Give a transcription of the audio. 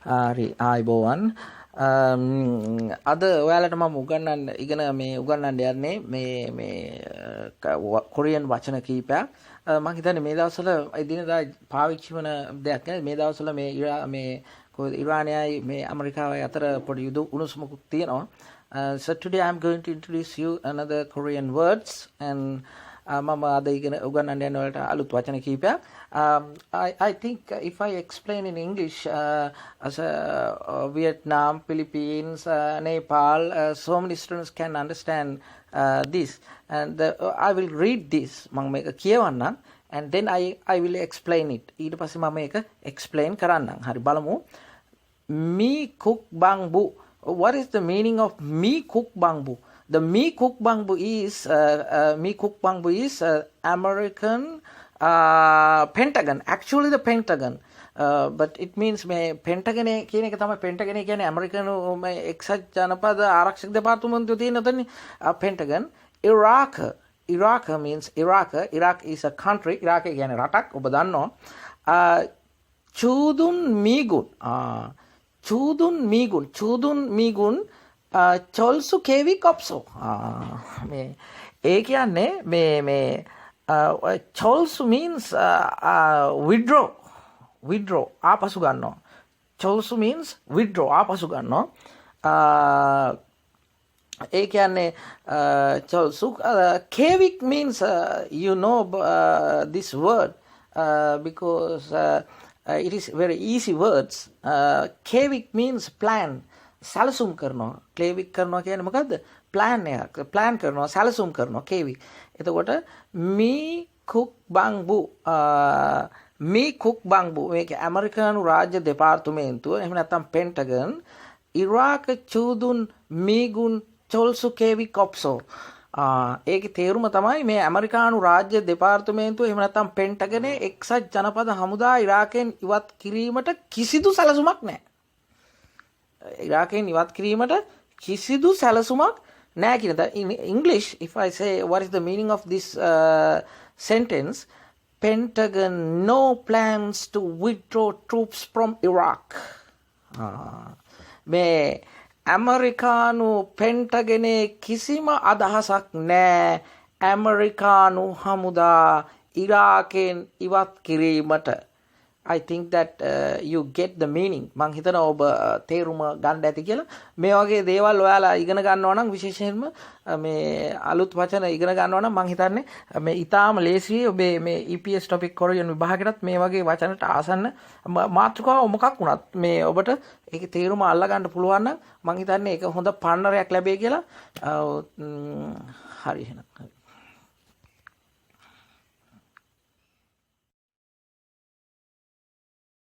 හරි ආයිබෝවන්. අද ඔයාලට මම උගන්වන්න යන්නේ මේ කොරියන් වචන කීපයක්. මම හිතන්නේ මේ දවස්වල එදිනෙදා පාවිච්චි වන දෙයක් නේ. මේ දවස්වල මේ ඉරානයයි මේ ඇමරිකාවයි අතර පොඩි උණුසුමකුත් තියෙනවා. So today I'm going to introduce you another Korean words and මම අද උගන්වන්න යන වලට අලුත් වචන කීපයක්. I think if I explain in English as Vietnam, Philippines, Nepal, so many students can understand this. And I will read this. මම මේක කියවන්නම් and then I will explain it. ඊට පස්සේ මම මේක explain කරන්නම්. හරි බලමු. Mi kuk bang bu. What is the meaning of mi kuk bang bu? The Mi Kuk Bang Bu is American Pentagon. Actually, the Pentagon. But it means මේ Pentagon කියන එක තමයි Pentagon කියන්නේ ඇමරිකන් එක්සත් ජනපද ආරක්ෂක දෙපාර්තමේන්තුව තියෙන උතනේ Pentagon. Iraq means Iraq is a country. Iraq කියන්නේ රටක් ඔබ දන්නවා. Chudun Migun චොල්සු කේවික් ඔප්සෝ මේ ඒ කියන්නේ මේ චොල්සු means withdraw ආපසු ගන්නවා. චොල්සු means withdraw ආපසු ගන්නවා. ඒ කියන්නේ චොල්සු කේවික් means you know this word because it is very easy words. Kevik means plan. සැලසුම් කරනවා. ක්ලේවික් කරනවා කියන්නේ මොකද්ද? ප්ලෑන් එකක්. ප්ලෑන් කරනවා, සැලසුම් කරනවා කේවික්. එතකොට මී කුක් බංබු මේක ඇමරිකානු රාජ්‍ය දෙපාර්තමේන්තුව එහෙම නැත්නම් පෙන්ටගන් ඉරාක චූදුන් මීගුන් චොල්සු කේවික් ඔප්සෝ ඒකේ තේරුම තමයි මේ ඇමරිකානු රාජ්‍ය දෙපාර්තමේන්තුව එහෙම නැත්නම් පෙන්ටගනේ එක්සත් ජනපද හමුදා ඉරාකෙන් ඉවත් කිරීමට කිසිදු සැලසුමක් නැහැ. ඉරාකෙන් ඉවත් කිරීමට කිසිදු සැලසුමක් නැහැ කියන ද. In English, if I say what is the meaning of this sentence, Pentagon no plans to withdraw troops from Iraq. මේ ඇමරිකානු පෙන්ටගනේ කිසිම අදහසක් නැහැ ඇමරිකානු හමුදා ඉරාකෙන් ඉවත් කිරීමට. I think that you get the meaning. මං හිතනවා ඔබ තේරුම ගන්න ඇති කියලා. මේ වගේ දේවල් ඔයාලා ඉගෙන ගන්නවා නම් විශේෂයෙන්ම මේ අලුත් වචන ඉගෙන ගන්නවා නම් මං හිතන්නේ මේ ඊටාම ලේසියි ඔබේ මේ EPS topic කොරියන් විභාගෙටත් මේ වගේ වචනට ආසන්න මාතෘකාව මොකක් වුණත් මේ ඔබට ඒකේ තේරුම අල්ලා ගන්න පුළුවන් නම් මං හිතන්නේ ඒක හොඳ පන්නරයක් ලැබෙයි කියලා. හරි එහෙනම්.